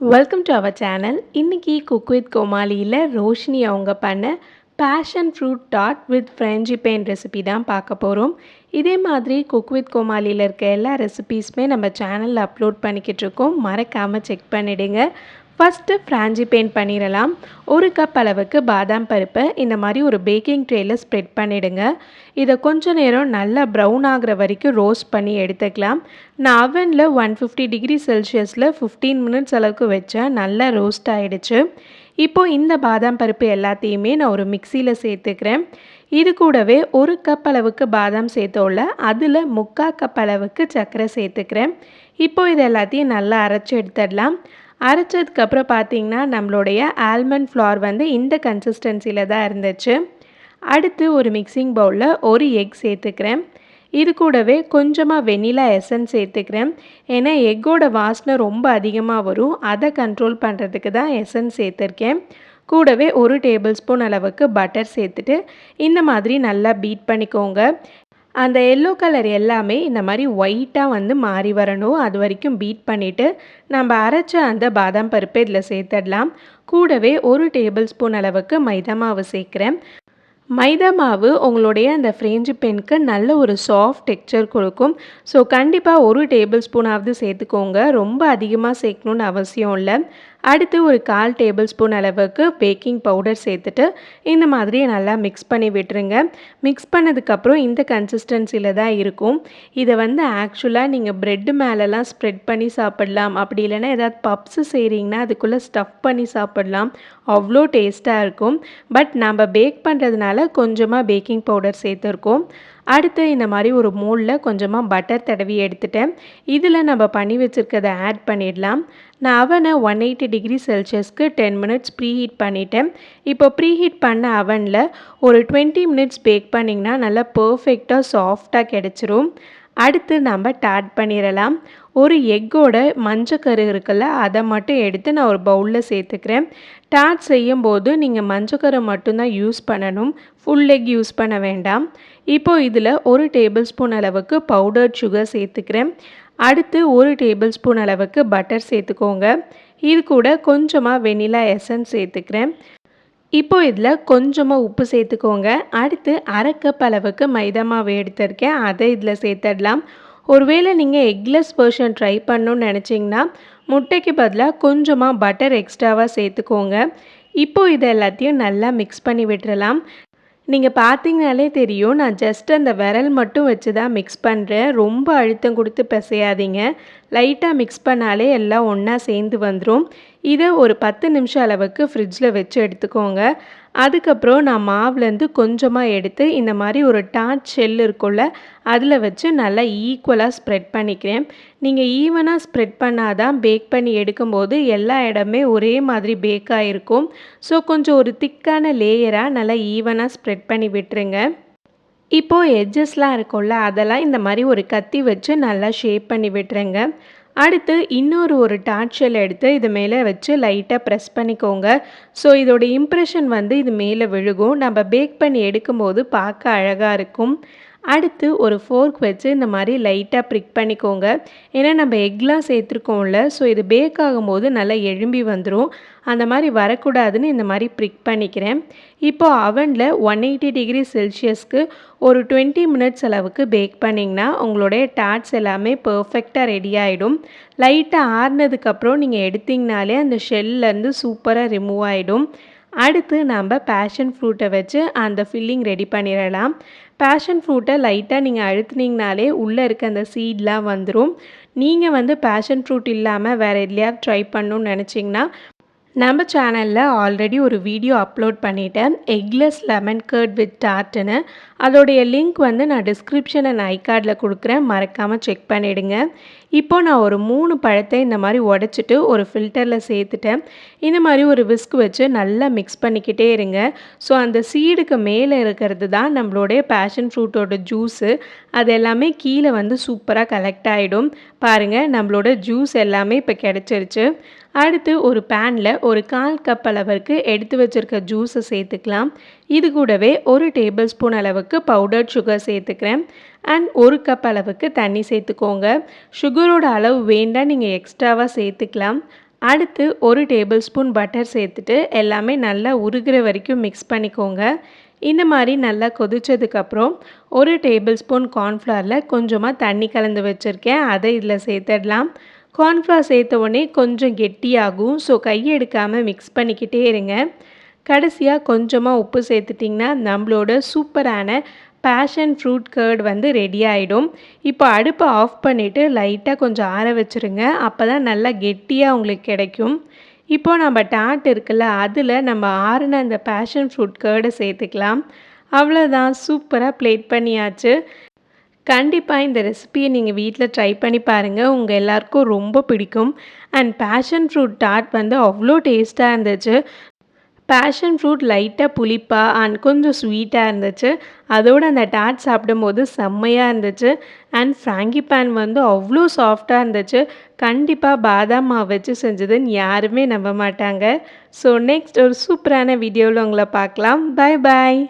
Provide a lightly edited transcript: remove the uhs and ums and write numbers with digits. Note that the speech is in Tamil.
Welcome to our channel. இன்றைக்கி குக் வித் கோமாளியில் ரோஷினி அவங்க பண்ண passion fruit tart with frangipane recipe தான் பார்க்க போகிறோம். இதே மாதிரி குக் வித் கோமாளியில் இருக்க எல்லா ரெசிபீஸுமே நம்ம சேனலில் அப்லோட் பண்ணிக்கிட்டு இருக்கோம். மறக்காமல் செக் பண்ணிவிடுங்க. ஃபஸ்ட்டு ஃப்ராங்கிபேன் பண்ணிடலாம். ஒரு கப் அளவுக்கு பாதாம் பருப்பை இந்த மாதிரி ஒரு பேக்கிங் ட்ரேயில் ஸ்ப்ரெட் பண்ணிவிடுங்க. இதை கொஞ்ச நேரம் நல்லா ப்ரௌன் ஆகிற வரைக்கும் ரோஸ்ட் பண்ணி எடுத்துக்கலாம். நான் அவனில் 150 டிகிரி செல்சியஸில் 15 மினிட்ஸ் அளவுக்கு வச்சேன். நல்லா ரோஸ்ட் ஆகிடுச்சு. இப்போது இந்த பாதாம் பருப்பு எல்லாத்தையுமே நான் ஒரு மிக்சியில் சேர்த்துக்கிறேன். இது கூடவே ஒரு கப் அளவுக்கு பாதாம் சேர்த்தோம்ல, அதில் 3/4 கப் அளவுக்கு சர்க்கரை சேர்த்துக்கிறேன். இப்போது இது எல்லாத்தையும் நல்லா அரைச்சி எடுத்துடலாம். அரைச்சதுக்கப்புறம் பார்த்திங்கன்னா நம்மளுடைய ஆல்மண்ட் ஃப்ளார் வந்து இந்த கன்சிஸ்டன்சியில் தான் இருந்துச்சு. அடுத்து ஒரு மிக்சிங் பவுலில் ஒரு எக் சேர்த்துக்கிறேன். இது கூடவே கொஞ்சமாக வெண்ணிலா எசன்ஸ் சேர்த்துக்கிறேன். ஏன்னா எக்கோட வாசனை ரொம்ப அதிகமாக வரும். அதை கண்ட்ரோல் பண்ணுறதுக்கு தான் எசன்ஸ் சேர்த்துருக்கேன். கூடவே ஒரு டேபிள் ஸ்பூன் அளவுக்கு பட்டர் சேர்த்துட்டு இந்த மாதிரி நல்லா பீட் பண்ணிக்கோங்க. அந்த எல்லோ கலர் எல்லாமே இந்த மாதிரி ஒயிட்டாக வந்து மாறி வரணும். அது வரைக்கும் பீட் பண்ணிவிட்டு நம்ம அரைச்ச அந்த பாதாம் பருப்பை இதில் சேர்த்துடலாம். கூடவே ஒரு டேபிள் ஸ்பூன் அளவுக்கு மைதா மாவு சேர்க்குறேன். மைதா மாவு உங்களுடைய அந்த ஃப்ராங்கிபேனுக்கு நல்ல ஒரு சாஃப்ட் டெக்ஸ்சர் கொடுக்கும். ஸோ கண்டிப்பாக ஒரு டேபிள் ஸ்பூனாவது சேர்த்துக்கோங்க. ரொம்ப அதிகமாக சேர்க்கணுன்னு அவசியம் இல்லை. அடுத்து ஒரு 1/4 டேபிள் ஸ்பூன் அளவுக்கு பேக்கிங் பவுடர் சேர்த்துட்டு இந்த மாதிரி நல்லா மிக்ஸ் பண்ணி விட்டுருங்க. மிக்ஸ் பண்ணதுக்கப்புறம் இந்த கன்சிஸ்டன்சியில் தான் இருக்கும். இதை வந்து ஆக்சுவலாக நீங்கள் ப்ரெட்டு மேலெலாம் ஸ்ப்ரெட் பண்ணி சாப்பிடலாம். அப்படி இல்லைன்னா ஏதாவது பப்ஸு செய்கிறீங்கன்னா அதுக்குள்ளே ஸ்டஃப் பண்ணி சாப்பிடலாம். அவ்வளோ டேஸ்ட்டாக இருக்கும். பட் நம்ம பேக் பண்ணுறதுனால கொஞ்சமாக பேக்கிங் பவுடர் சேர்த்துருக்கோம். அடுத்து இந்த மாதிரி ஒரு மோல்டில் கொஞ்சமாக பட்டர் தடவி எடுத்துட்டேன். இதில் நம்ம பண்ணி வச்சுருக்கதை ஆட் பண்ணிடலாம். நான் அவனை 180 டிகிரி செல்சியஸ்க்கு 10 மினிட்ஸ் ப்ரீஹீட் பண்ணிட்டேன். இப்போ ப்ரீஹீட் பண்ண அவனில் ஒரு 20 மினிட்ஸ் பேக் பண்ணிங்கன்னா நல்லா பர்ஃபெக்டாக சாஃப்டாக கிடச்சிரும். அடுத்து நம்ம டாட் பண்ணிடலாம். ஒரு எக்கோட மஞ்சக்கரு இருக்குல்ல, அதை மட்டும் எடுத்து நான் ஒரு பவுலில் சேர்த்துக்கிறேன். டாட் செய்யும்போது நீங்கள் மஞ்சக்கரை மட்டும்தான் யூஸ் பண்ணணும். ஃபுல் எக் யூஸ் பண்ண வேண்டாம். இப்போது இதில் ஒரு டேபிள் ஸ்பூன் அளவுக்கு பவுடர்ட் சுகர் சேர்த்துக்கிறேன். அடுத்து ஒரு டேபிள் ஸ்பூன் அளவுக்கு பட்டர் சேர்த்துக்கோங்க. இது கூட கொஞ்சமாக வெண்ணிலா எசன்ஸ் சேர்த்துக்கிறேன். இப்போ இதில் கொஞ்சமாக உப்பு சேர்த்துக்கோங்க. அடுத்து 1/2 கப் அளவுக்கு மைதா மாவு எடுத்திருக்கேன். அதை இதில் சேர்த்துடலாம். ஒருவேளை நீங்கள் எக்லெஸ் வெர்ஷன் ட்ரை பண்ணணுன்னு நினச்சிங்கன்னா முட்டைக்கு பதிலாக கொஞ்சமாக பட்டர் எக்ஸ்ட்ராவாக சேர்த்துக்கோங்க. இப்போது இது எல்லாத்தையும் நல்லா மிக்ஸ் பண்ணி விட்டுறலாம். நீங்கள் பார்த்தீங்கனாலே தெரியும், நான் ஜஸ்ட் அந்த விரல் மட்டும் வச்சு தான் மிக்ஸ் பண்ணுறேன். ரொம்ப அழுத்தம் கொடுத்து பிசையாதீங்க. லைட்டாக மிக்ஸ் பண்ணாலே எல்லாம் ஒன்றா சேர்ந்து வந்துடும். இதை ஒரு 10 நிமிஷம் அளவுக்கு ஃப்ரிட்ஜில் வச்சு எடுத்துக்கோங்க. அதுக்கப்புறம் நான் மாவுலேருந்து கொஞ்சமாக எடுத்து இந்த மாதிரி ஒரு டாட் ஷெல் இருக்குள்ள, அதில் வச்சு நல்லா ஈக்குவலாக ஸ்ப்ரெட் பண்ணிக்கிறேன். நீங்கள் ஈவனாக ஸ்ப்ரெட் பண்ணாதான் பேக் பண்ணி எடுக்கும்போது எல்லா இடமே ஒரே மாதிரி பேக் ஆகிருக்கும். ஸோ கொஞ்சம் ஒரு திக்கான லேயராக நல்லா ஈவனாக ஸ்ப்ரெட் பண்ணி விட்டுருங்க. இப்போது எட்ஜஸ்லாம் இருக்கும்ல, அதெல்லாம் இந்த மாதிரி ஒரு கத்தி வச்சு நல்லா ஷேப் பண்ணி விட்டுருங்க. அடுத்து ஒரு டாட் ஷெல் எடுத்து இது மேலே வச்சு லைட்டாக ப்ரெஸ் பண்ணிக்கோங்க. ஸோ இதோட இம்ப்ரெஷன் வந்து இது மேலே விழுகும். நம்ம பேக் பண்ணி எடுக்கும்போது பார்க்க அழகாக இருக்கும். அடுத்து ஒரு ஃபோர்க் வச்சு இந்த மாதிரி லைட்டாக ப்ரிக் பண்ணிக்கோங்க. ஏன்னா நம்ம எக்லாம் சேர்த்துருக்கோம்ல, ஸோ இது பேக் ஆகும்போது நல்லா எழும்பி வந்துடும். அந்த மாதிரி வரக்கூடாதுன்னு இந்த மாதிரி ப்ரிக் பண்ணிக்கிறேன். இப்போது அவனில் 180 டிகிரி செல்சியஸ்க்கு ஒரு 20 மினிட்ஸ் அளவுக்கு பேக் பண்ணிங்கன்னா உங்களுடைய டாட்ஸ் எல்லாமே பர்ஃபெக்டாக ரெடி ஆகிடும். லைட்டாக ஆறுனதுக்கப்புறம் நீங்கள் எடுத்திங்கனாலே அந்த ஷெல்லேருந்து சூப்பராக ரிமூவ் ஆகிடும். அடுத்து நம்ம பேஷன் ஃப்ரூட்டை வச்சு அந்த ஃபில்லிங் ரெடி பண்ணிடலாம். பேஷன் ஃப்ரூட்டை லைட்டாக நீங்கள் அழுத்துனீங்கனாலே உள்ளே இருக்க அந்த சீட்லாம் வந்துடும். நீங்கள் வந்து பேஷன் ஃப்ரூட் இல்லாமல் வேறு எதுலையாவது ட்ரை பண்ணணுன்னு நினச்சிங்கன்னா நம்ம சேனலில் ஆல்ரெடி ஒரு வீடியோ அப்லோட் பண்ணிட்டேன், எக்லெஸ் லெமன் கர்ட் வித் டார்ட்னு. அதோடைய லிங்க் வந்து நான் டிஸ்கிரிப்ஷன் அண்ட் ஐகார்டில் கொடுக்குறேன். மறக்காமல் செக் பண்ணிவிடுங்க. இப்போது நான் ஒரு 3 பழத்தை இந்த மாதிரி உடச்சிட்டு ஒரு ஃபில்டரில் சேர்த்துட்டேன். இந்த மாதிரி ஒரு விஸ்க் வச்சு நல்லா மிக்ஸ் பண்ணிக்கிட்டே இருங்க. ஸோ அந்த சீடுக்கு மேலே இருக்கிறது தான் நம்மளுடைய பேஷன் ஃப்ரூட்டோட ஜூஸு. அது எல்லாமே கீழே வந்து சூப்பராக கலெக்ட் ஆகிடும். பாருங்கள், நம்மளோட ஜூஸ் எல்லாமே இப்போ கிடச்சிருச்சு. அடுத்து ஒரு பேனில் ஒரு 1/4 கப் அளவுக்கு எடுத்து வச்சுருக்க ஜூஸை சேர்த்துக்கலாம். இது கூடவே ஒரு டேபிள் ஸ்பூன் அளவுக்கு பவுடர்ட் சுகர் சேர்த்துக்கிறேன். அண்ட் 1 கப் அளவுக்கு தண்ணி சேர்த்துக்கோங்க. சுகரோட அளவு வேண்டாம், நீங்கள் எக்ஸ்ட்ராவாக சேர்த்துக்கலாம். அடுத்து 1 டேபிள் ஸ்பூன் பட்டர் சேர்த்துட்டு எல்லாமே நல்லா உருகிற வரைக்கும் மிக்ஸ் பண்ணிக்கோங்க. இந்த மாதிரி நல்லா கொதிச்சதுக்கப்புறம் 1 டேபிள் ஸ்பூன் கார்ன்ஃப்ளவரில் கொஞ்சமாக தண்ணி கலந்து வச்சுருக்கேன். அதை இதில் சேர்த்துடலாம். கார்ன்ஃப்ளவர் சேர்த்த உடனே கொஞ்சம் கெட்டியாகும். ஸோ கையை எடுக்காமல் மிக்ஸ் பண்ணிக்கிட்டே இருங்க. கடைசியாக கொஞ்சமாக உப்பு சேர்த்துட்டிங்கன்னா நம்மளோட சூப்பரான பேஷன் ஃப்ரூட் கர்ட் வந்து ரெடி ஆகிடும். இப்போ அடுப்பை ஆஃப் பண்ணிவிட்டு லைட்டாக கொஞ்சம் ஆற வச்சுருங்க. அப்போ தான் நல்லா கெட்டியாக உங்களுக்கு கிடைக்கும். இப்போது நம்ம டார்ட் இருக்குல்ல, அதில் நம்ம ஆறின அந்த பேஷன் ஃப்ரூட் கர்டை சேர்த்துக்கலாம். அவ்வளோதான், சூப்பராக பிளேட் பண்ணியாச்சு. கண்டிப்பாக இந்த ரெசிபியை நீங்கள் வீட்டில் ட்ரை பண்ணி பாருங்கள். உங்கள் எல்லாருக்கும் ரொம்ப பிடிக்கும். அண்ட் பேஷன் ஃப்ரூட் டார்ட் வந்து அவ்வளோ டேஸ்ட்டாக இருந்துச்சு. பேஷன் ஃப்ரூட் லைட்டாக புளிப்பாக அண்ட் கொஞ்சம் ஸ்வீட்டாக இருந்துச்சு. அதோடு அந்த டார்ட் சாப்பிடும்போது செம்மையாக இருந்துச்சு. அண்ட் ஃப்ராங்கிபான் வந்து அவ்வளோ சாஃப்டாக இருந்துச்சு. கண்டிப்பாக பாதாம் மாவு வச்சு செஞ்சதுன்னு யாருமே நம்ப மாட்டாங்க. ஸோ நெக்ஸ்ட் ஒரு சூப்பரான வீடியோவில் உங்களை பார்க்கலாம். Bye bye.